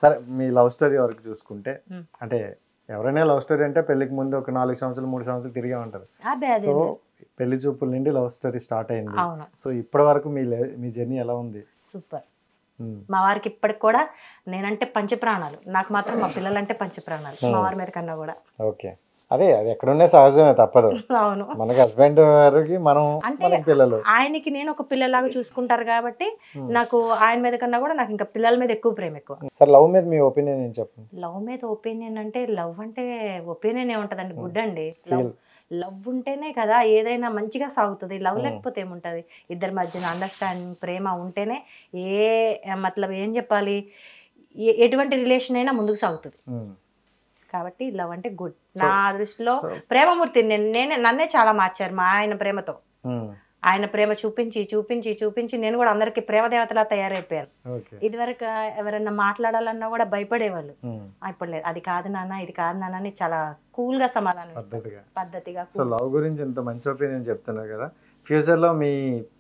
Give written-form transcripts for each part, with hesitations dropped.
సరే మీ love story వరకు చూసుకుంటే అంటే ఎవరైనా లవ్ స్టోరీ అంటే పెళ్లికి ముందు ఒక 4 సంవత్సరాలు 3 సంవత్సరాలు తిరిగే ఉంటారు. సో పెళ్లి చూపుల నుండి లవ్ స్టోరీ స్టార్ట్ అయింది. సో ఇప్పటి వరకు మీ జర్నీ ఎలా ఉంది? సూపర్. మా వారికి ఇప్పటికి కూడా నేనంటే పంచప్రాణాలు, నాకు మాత్రం మా పిల్లలంటే పంచప్రాణాలు, మా వారి మీద కన్నా కూడా. ఓకే, అదే అది ఎక్కడున్నా సహజమే, తప్పదు. అవును, మనకి హస్బెండ్ గారికి మనం పిల్లలు, ఆయనకి నేను ఒక పిల్లలాగా చూసుకుంటారు కాబట్టి నాకు ఆయన మీద కన్నా కూడా నాకు ఇంకా పిల్లల మీద ఎక్కువ ప్రేమ ఎక్కువ. సార్ లవ్ మీద మీ ఒపీనియన్ ఏం చెప్పండి? లవ్ మీద ఒపీనియన్ అంటే లవ్ అంటే ఒపీనియన్ ఏముంటదండి, గుడ్ అండి. లవ్ ఉంటేనే కదా ఏదైనా మంచిగా సాగుతుంది. లవ్ లేకపోతే ఏముంటది? ఇద్దరి మధ్యన అండర్స్టాండింగ్ ప్రేమ ఉంటేనే మతలబ్ ఏం చెప్పాలి, ఎటువంటి రిలేషన్ అయినా ముందుకు సాగుతుంది. కాబట్టి లవ్ అంటే గుడ్. నా దృష్టిలో ప్రేమమూర్తి నన్నే చాలా మార్చారు మా ఆయన ప్రేమతో. ఆయన ప్రేమ చూపించి చూపించి చూపించి నేను కూడా అందరికి ప్రేమ దేవతలా తయారైపోయాను. ఇదివరకు ఎవరన్నా మాట్లాడాలన్నా కూడా భయపడేవాళ్ళు, ఇప్పుడు లేదు. అది కాదు నాన్న, ఇది కాదు నాన్న అని చాలా కూల్ గా సమాధానం పద్ధతిగా. సో లవ్ గురించి ఇంత మంచి ఒపీనియన్ చెప్తున్నారు కదా, ఫ్యూచర్ లో మీ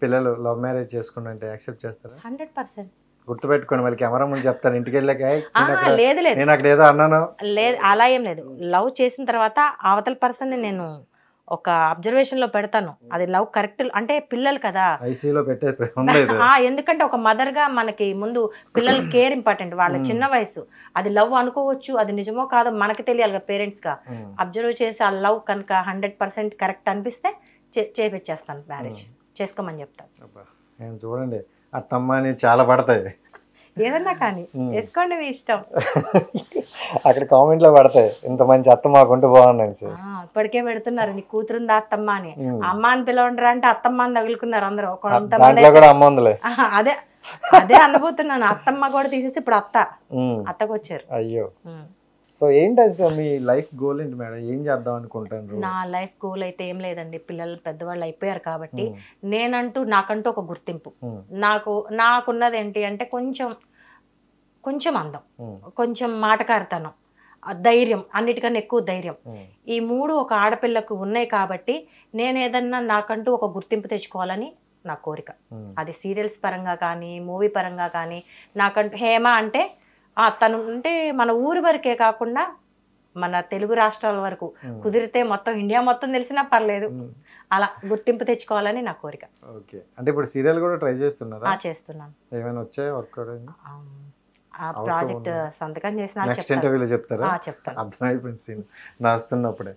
పిల్లలు లవ్ మ్యారేజ్ చేసుకుంటే యాక్సెప్ట్ చేస్తారా? 100%. గుర్తుపెట్టుకోండి, మళ్ళీ కెమెరా ముందు చెప్తాను ఇంటికి వెళ్ళాక లేదు లేదు నేను అక్కడ ఏదో అన్నాను. లేదు, అలా ఏం లేదు. లవ్ చేసిన తర్వాత అవతల పర్సన్ ని నేను ఒక అబ్జర్వేషన్ లో పెడతాను. అది లవ్ కరెక్ట్ అంటే పిల్లలు కదా, ఎందుకంటే ఒక మదర్ గా మనకి ముందు పిల్లల కేర్ ఇంపార్టెంట్. వాళ్ళ చిన్న వయసు, అది లవ్ అనుకోవచ్చు, అది నిజమో కాదో మనకి తెలియాలి పేరెంట్స్ గా. అబ్జర్వ్ చేసి ఆ లవ్ కనుక 100% కరెక్ట్ అనిపిస్తే చేపించేస్తాను, మ్యారేజ్ చేసుకోమని చెప్తాను. చూడండి అత్తమ్మని చాలా పడతాయి, ఏదన్నా కానీ వేసుకోండి మీ ఇష్టం. అక్కడ కామెంట్ లో పడతాయి, ఇంత మంచి అత్త మాకుంటూ బాగున్నాయి. ఇప్పటికే పెడుతున్నారు నీ కూతురుందా అత్తమ్మ అని. అమ్మ అని పిలవండి అంటే అత్తమ్మ అని తగులుకున్నారు అందరూ. అదే అదే అనబోతున్నాను, అత్తమ్మ కూడా తీసేసి ఇప్పుడు అత్తకు వచ్చారు. అయ్యో, సో ఏంటి మీ లైఫ్ గోల్ ఏంటి మేడం? ఏం చేద్దాం అనుకుంటాను? నా లైఫ్ గోల్ అయితే ఏం లేదండి, పిల్లలు పెద్దవాళ్ళు అయిపోయారు కాబట్టి నాకంటూ ఒక గుర్తింపు. నాకున్నది ఏంటి అంటే కొంచెం అందం, కొంచెం మాటకారితనం, ధైర్యం, అన్నిటికన్నా ఎక్కువ ధైర్యం. ఈ 3 ఒక ఆడపిల్లకు ఉన్నాయి కాబట్టి నేను ఏదన్నా నాకంటూ ఒక గుర్తింపు తెచ్చుకోవాలని నా కోరిక. అది సీరియల్స్ పరంగా కానీ మూవీ పరంగా కానీ నాకంటూ హేమ అంటే తను అంటే మన ఊరి వరకే కాకుండా మన తెలుగు రాష్ట్రాల వరకు కుదిరితే మొత్తం ఇండియా మొత్తం తెలిసినా పర్లేదు, అలా గుర్తింపు తెచ్చుకోవాలని నా కోరిక. ఓకే, అంటే ఇప్పుడు సీరియల్ కూడా ట్రై చేస్తున్నారా? చేస్తున్నాను. ఏమైనా వచ్చాయి వర్క్? ఆ ప్రాజెక్ట్ సంతకం చేసిన చెప్తాను, అర్థమైపోయింది సీన్ రాస్తున్నప్పుడే.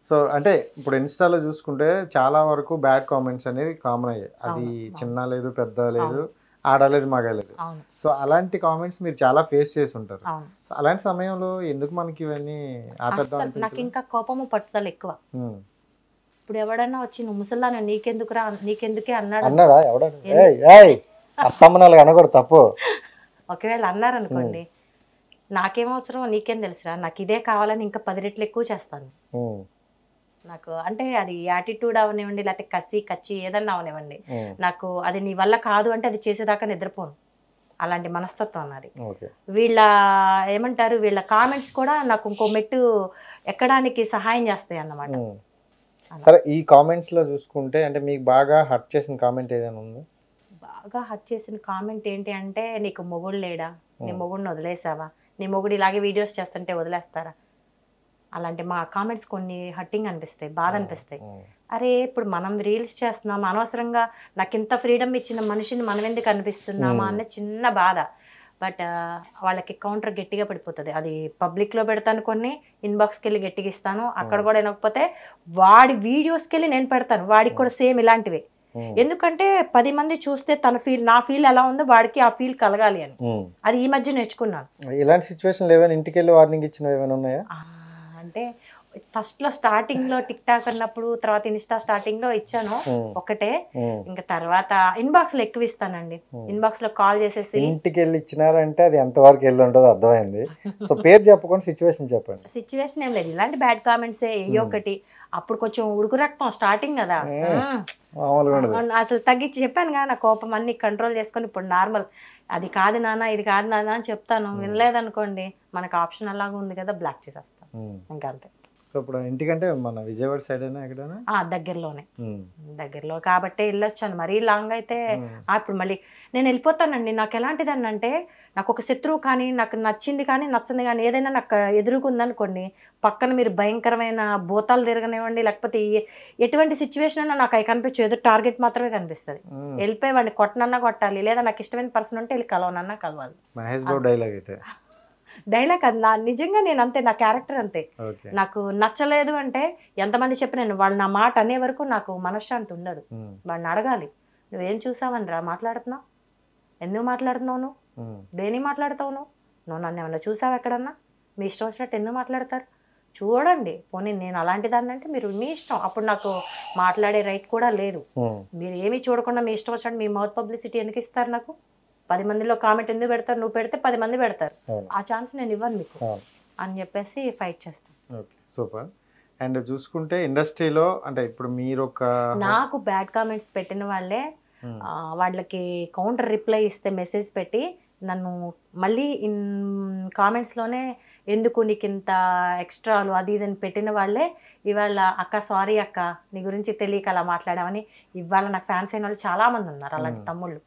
సో అంటే ఇప్పుడు ఇన్స్టాలో చూసుకుంటే చాలా వరకు బ్యాడ్ కామెంట్స్ అనేవి కామన్ అయ్యాయి. అది చిన్న లేదు పెద్ద లేదు, ఆడలేదు మగలేదు. సో అలాంటి కామెంట్స్ మీరు చాలా ఫేస్ చేసి ఉంటారు. సో అలాంటి సమయంలో ఎందుకు మనకి ఇవన్నీ ఆపేద్దాం? నాకు ఇంకా కోపము పట్టుదల ఎక్కువ. ఇప్పుడు ఎవడన్నా వచ్చి నువ్వు ముసల్లాను నీకెందుకురా నీకెందుకే అన్నాడా? అనకూడదు, తప్పు. ఒకవేళ అన్నారనుకోండి, నాకేమవసరం, నీకేం తెలుసురా, నాకు ఇదే కావాలని ఇంకా 10 రెట్లు ఎక్కువ చేస్తాను. నాకు అంటే అది యాటిట్యూడ్ అవనివ్వండి, లేకపోతే కచ్చి ఏదన్నా అవనివ్వండి, నాకు అది నీ వల్ల కాదు అంటే అది చేసేదాకా నిద్రపోను. అలాంటి మనస్తత్వం అన్నది. వీళ్ళ ఏమంటారు, వీళ్ళ కామెంట్స్ కూడా నాకు ఇంకో మెట్టు ఎక్కడానికి సహాయం చేస్తాయి అన్నమాట. సరే, ఈ కామెంట్స్ లో చూసుకుంటే అంటే మీకు బాగా హర్ట్ చేసిన కామెంట్ ఏదైనా ఉందా? బాగా హర్ట్ చేసిన కామెంట్ ఏంటి అంటే, నీకు మొగుడు లేడా, నీ మొగుడిని వదిలేసావా, నీ మొగుడు ఇలాగే వీడియోస్ చేస్తుంటే వదిలేస్తారా, అలాంటి మా కామెంట్స్ కొన్ని హర్టింగ్ అనిపిస్తాయి, బాధ అనిపిస్తాయి. అరే ఇప్పుడు మనం రీల్స్ చేస్తున్నాం, అనవసరంగా నాకు ఇంత ఫ్రీడమ్ ఇచ్చిన మనిషిని మనం ఎందుకు అనిపిస్తున్నామా అనే చిన్న బాధ. బట్ వాళ్ళకి కౌంటర్ గట్టిగా పడిపోతుంది. అది పబ్లిక్లో పెడతాను, కొన్ని ఇన్బాక్స్కి వెళ్ళి గట్టిగా ఇస్తాను, అక్కడ కూడా వినకపోతే వాడి వీడియోస్కి వెళ్ళి నేను పెడతాను, వాడికి కూడా సేమ్ ఇలాంటివే. ఎందుకంటే 10 మంది చూస్తే నా ఫీల్ ఎలా ఉందో వాడికి ఆ ఫీల్ కలగాలి అని. అది ఈ మధ్య నేర్చుకున్నాను. ఇలాంటి సిచ్యువేషన్ ఏమైనా ఇంటికి వెళ్ళి వార్నింగ్ ఇచ్చినవి ఏమైనా ఉన్నాయా? అంటే ఫస్ట్ లో స్టార్టింగ్ లో టిక్ టాక్ అన్నప్పుడు, తర్వాత ఇన్స్టా స్టార్టింగ్ లో ఇచ్చాను ఒకటే, ఇంకా తర్వాత ఇన్బాక్స్ లో ఎక్కువ ఇస్తానండి. ఇన్బాక్స్ లో కాల్ చేసేసి ఇంటికి వెళ్ళి ఇచ్చినారంటే అది ఎంత వరకు వెళ్ళి ఉంటుందో అర్థమైంది. సో పేరు చెప్పకుండా సిచ్యువేషన్ చెప్పండి. సిచ్యువేషన్ ఏం లేదు, ఇలాంటి బ్యాడ్ కామెంట్స్ ఏ ఒకటి. అప్పుడు కొంచెం ఉడుకు రక్తం స్టార్టింగ్ కదా, అసలు తగ్గించి చెప్పాను కదా, నా కోపం అన్ని కంట్రోల్ చేసుకొని ఇప్పుడు నార్మల్. అది కాదు నాన్న, ఇది కాదు నాన్న అని చెప్తాను. వినలేదనుకోండి, మనకు ఆప్షన్ అలాగా ఉంది కదా, బ్లాక్ చేసేస్తాను, ఇంకా అంతే. సో ఇప్పుడు ఇంటికంటే మన విజయవాడ సైడ్ అయినా ఎక్కడైనా దగ్గరలోనే, దగ్గరలో కాబట్టి వెళ్ళొచ్చాను. మరీ లాంగ్ అయితే ఇప్పుడు మళ్ళీ నేను వెళ్ళిపోతానండి. నాకు ఎలాంటిదని అంటే నాకు ఒక శత్రువు కానీ నాకు నచ్చింది కానీ నచ్చంది కానీ ఏదైనా నాకు ఎదురుకుందనుకోండి, పక్కన మీరు భయంకరమైన భూతాలు తిరగనివ్వండి, లేకపోతే ఎటువంటి సిచ్యువేషన్ అయినా నాకు అవి కనిపించు, ఏదో టార్గెట్ మాత్రమే కనిపిస్తుంది. వెళ్ళిపోయి వాడిని కొట్టనన్నా కొట్టాలి, లేదా నాకు ఇష్టమైన పర్సన్ ఉంటే వెళ్ళి కలవనన్నా కలవాలి. మహేష్ బాబు డైలాగ్ అయితే డైలాగ్ అది నిజంగా నేను అంతే, నా క్యారెక్టర్ అంతే. నాకు నచ్చలేదు అంటే ఎంతమంది చెప్పినాను, వాళ్ళు నా మాట అనే వరకు నాకు మనశ్శాంతి ఉండదు. వాడిని అడగాలి, నువ్వేం చూసావని రా మాట్లాడుతున్నావు, ఎందుకు మాట్లాడుతున్నావు, నువ్వు దేని మాట్లాడుతావు, నువ్వు నన్ను ఏమన్నా చూసావు ఎక్కడన్నా, మీ ఇష్టం వచ్చినట్టు ఎందుకు మాట్లాడతారు, చూడండి. పోనీ నేను అలాంటి దాన్ని అంటే మీరు మీ ఇష్టం, అప్పుడు నాకు మాట్లాడే రైట్ కూడా లేదు. మీరు ఏమీ చూడకుండా మీ ఇష్టం వచ్చినట్టు మీ మౌత్ పబ్లిసిటీ ఎందుకు ఇస్తారు నాకు? 10 మందిలో కామెంట్ ఎందుకు పెడతారు? నువ్వు పెడితే 10 మంది పెడతారు, ఆ ఛాన్స్ నేను ఇవ్వను మీకు అని చెప్పేసి ఫైట్ చేస్తాను. Okay, super. అండ్ చూసుకుంటే ఇండస్ట్రీలో అంటే ఇప్పుడు మీరు ఒక నాకు బ్యాడ్ కామెంట్స్ పెట్టిన వాళ్ళే వాళ్ళకి కౌంటర్ రిప్లై ఇస్తే మెసేజ్ పెట్టి నన్ను మళ్ళీ కామెంట్స్లోనే ఎందుకు నీకు ఇంత ఎక్స్ట్రాలు అది ఇదని పెట్టిన వాళ్ళే ఇవాళ అక్క సారీ అక్క నీ గురించి తెలియక అలా మాట్లాడామని ఇవాళ నాకు ఫ్యాన్స్ అయిన వాళ్ళు చాలామంది ఉన్నారు, అలాంటి తమ్ముళ్ళు.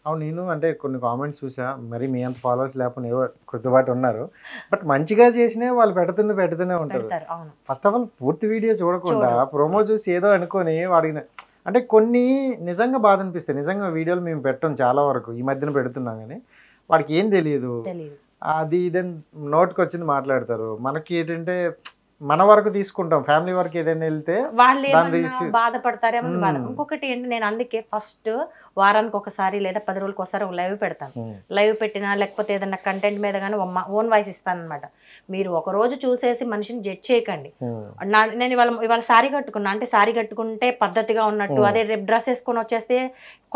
అవును, నేను అంటే కొన్ని కామెంట్స్ చూసా, మరి మీ అంత ఫాలోవర్స్ లేకపోతే ఏవో కొద్దిపాటు ఉన్నారు, బట్ మంచిగా చేసినే వాళ్ళు పెడుతూనే ఉంటారు. ఫస్ట్ ఆఫ్ ఆల్ పూర్తి వీడియో చూడకుండా ప్రోమో చూసి ఏదో అనుకొని వాడికి అంటే కొన్ని నిజంగా బాధ అనిపిస్తాయి. నిజంగా వీడియోలు మేము పెట్టం చాలా వరకు, ఈ మధ్యన పెడుతున్నాం, కానీ వాడికి ఏం తెలియదు, అది ఇదని నోటికి వచ్చింది మాట్లాడతారు. మనకి ఏంటంటే మన వరకు తీసుకుంటాం, ఫ్యామిలీ వరకు ఏదైనా వెళ్తే వాళ్ళు బాధపడతారేమో బాధ. ఇంకొకటి ఏంటి, నేను అందుకే ఫస్ట్ వారానికి ఒకసారి లేదా 10 రోజులకు ఒకసారి ఒక లైవ్ పెడతాను. లైవ్ పెట్టినా లేకపోతే ఏదైనా కంటెంట్ మీద కానీ ఓన్ వాయిస్ ఇస్తాను అనమాట. మీరు ఒక రోజు చూసేసి మనిషిని జడ్జ్ చేయకండి. నేను ఇవాళ శారీ కట్టుకున్నా అంటే శారీ కట్టుకుంటే పద్ధతిగా ఉన్నట్టు, అదే రేపు డ్రెస్ వేసుకొని వచ్చేస్తే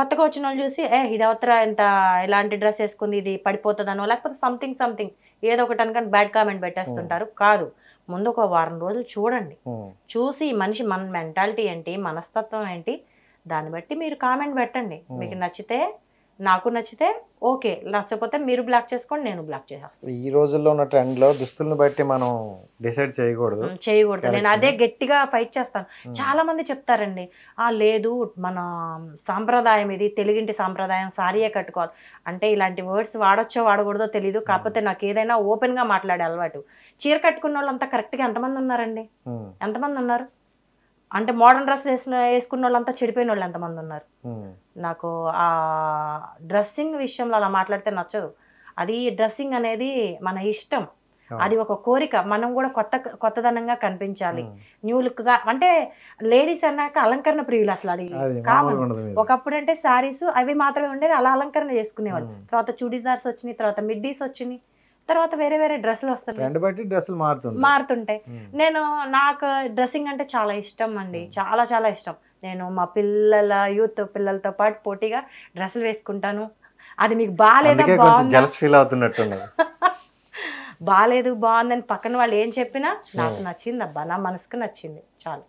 కొత్తగా వచ్చిన వాళ్ళు చూసి ఇది అవతరా ఎంత ఇలాంటి డ్రెస్ వేసుకుంది, ఇది పడిపోతుందనో లేకపోతే సంథింగ్ ఏదో ఒకటి అనుకొని బ్యాడ్ కామెంట్ పెట్టేస్తుంటారు. కాదు, ముందు ఒక వారం రోజులు చూడండి, చూసి మనిషి మన మెంటాలిటీ ఏంటి, మనస్తత్వం ఏంటి, దాన్ని బట్టి మీరు కామెంట్ పెట్టండి. మీకు నచ్చితే నాకు నచ్చితే ఓకే, నచ్చకపోతే మీరు బ్లాక్ చేసుకోండి, నేను బ్లాక్ చేసేస్తాను. ఈ రోజుల్లో ఉన్న ట్రెండ్ లో దుస్తులను బట్టి మనం డిసైడ్ చేయకూడదు. నేను అదే గట్టిగా ఫైట్ చేస్తాను. చాలా మంది చెప్తారండి, లేదు మన సాంప్రదాయం ఇది, తెలుగింటి సాంప్రదాయం, సారీయే కట్టుకోవాలి అంటే. ఇలాంటి వర్డ్స్ వాడొచ్చో వాడకూడదో తెలీదు, కాకపోతే నాకు ఏదైనా ఓపెన్ గా మాట్లాడే అలవాటు. చీర కట్టుకున్న వాళ్ళంతా కరెక్ట్ గా ఎంతమంది ఉన్నారండి? ఎంతమంది ఉన్నారు? అంటే మోడర్న్ డ్రెస్ వేసుకున్న వాళ్ళంతా చెడిపోయిన వాళ్ళు ఎంతమంది ఉన్నారు? నాకు ఆ డ్రెస్సింగ్ విషయంలో అలా మాట్లాడితే నచ్చదు. అది డ్రెస్సింగ్ అనేది మన ఇష్టం, అది ఒక కోరిక. మనం కూడా కొత్తదనంగా కనిపించాలి, న్యూ లుక్ గా. అంటే లేడీస్ అన్నాక అలంకరణ ప్రియులు, అసలు అది కామన్. ఒకప్పుడు అంటే శారీస్ అవి మాత్రమే ఉండేవి, అలా అలంకరణ చేసుకునేవాళ్ళు. తర్వాత చుడీదార్స్ వచ్చినాయి, తర్వాత మిడ్డీస్ వచ్చినాయి, తర్వాత వేరే వేరే డ్రెస్సులు వస్తాయి, మారుతుంటాయి. నాకు డ్రెస్సింగ్ అంటే చాలా ఇష్టం అండి, చాలా చాలా ఇష్టం. నేను మా యూత్ పిల్లలతో పాటు పోటీగా డ్రెస్సులు వేసుకుంటాను. అది మీకు బాగాలేదు బాగాలేదు బాగుందని పక్కన వాళ్ళు ఏం చెప్పినా నాకు నచ్చింది అబ్బా, నా మనసుకు నచ్చింది చాలు.